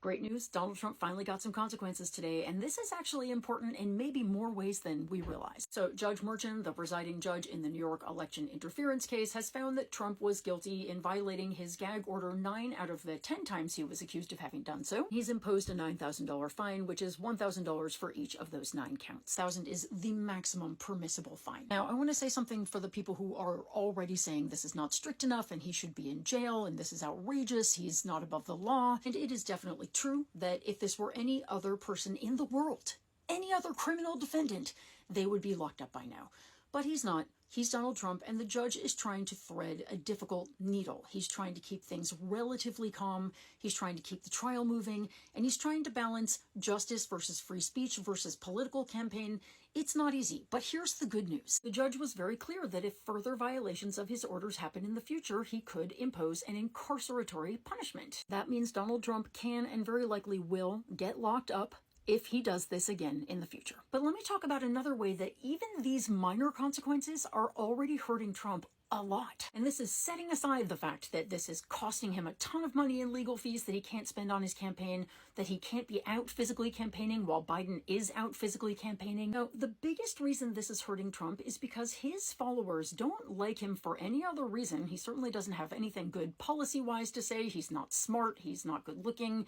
Great news, Donald Trump finally got some consequences today, and this is actually important in maybe more ways than we realize. So Judge Merchan, the presiding judge in the New York election interference case, has found that Trump was guilty in violating his gag order 9 out of the 10 times he was accused of having done so. He's imposed a $9,000 fine, which is $1,000 for each of those 9 counts. 1,000 is the maximum permissible fine. Now, I want to say something for the people who are already saying this is not strict enough and he should be in jail and this is outrageous, he's not above the law, and it is definitely true that if this were any other person in the world, any other criminal defendant, they would be locked up by now. But he's not. He's Donald Trump, and the judge is trying to thread a difficult needle. He's trying to keep things relatively calm. He's trying to keep the trial moving, and he's trying to balance justice versus free speech versus political campaign. It's not easy, but here's the good news. The judge was very clear that if further violations of his orders happen in the future, he could impose an incarceratory punishment. That means Donald Trump can and very likely will get locked up if he does this again in the future. But let me talk about another way that even these minor consequences are already hurting Trump a lot. And this is setting aside the fact that this is costing him a ton of money in legal fees that he can't spend on his campaign, that he can't be out physically campaigning while Biden is out physically campaigning. Now, the biggest reason this is hurting Trump is because his followers don't like him for any other reason. He certainly doesn't have anything good policy-wise to say. He's not smart. He's not good looking.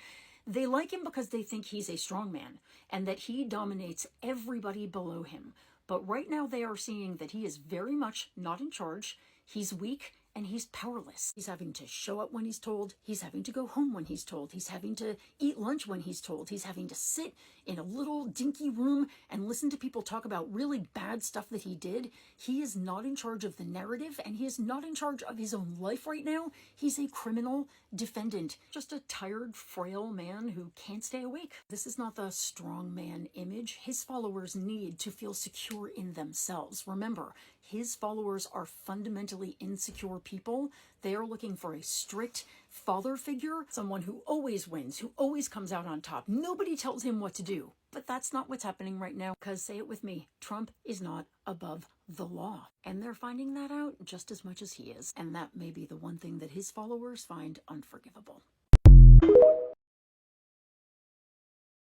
They like him because they think he's a strong man and that he dominates everybody below him. But right now they are seeing that he is very much not in charge. He's weak and he's powerless. He's having to show up when he's told. He's having to go home when he's told. He's having to eat lunch when he's told. He's having to sit in a little dinky room and listen to people talk about really bad stuff that he did. He is not in charge of the narrative, and he is not in charge of his own life right now. He's a criminal defendant, just a tired, frail man who can't stay awake. This is not the strong man image his followers need to feel secure in themselves. Remember, his followers are fundamentally insecure people. They are looking for a strict father figure, someone who always wins, who always comes out on top. Nobody tells him what to do. But that's not what's happening right now, because say it with me, Trump is not above the law. And they're finding that out just as much as he is. And that may be the one thing that his followers find unforgivable.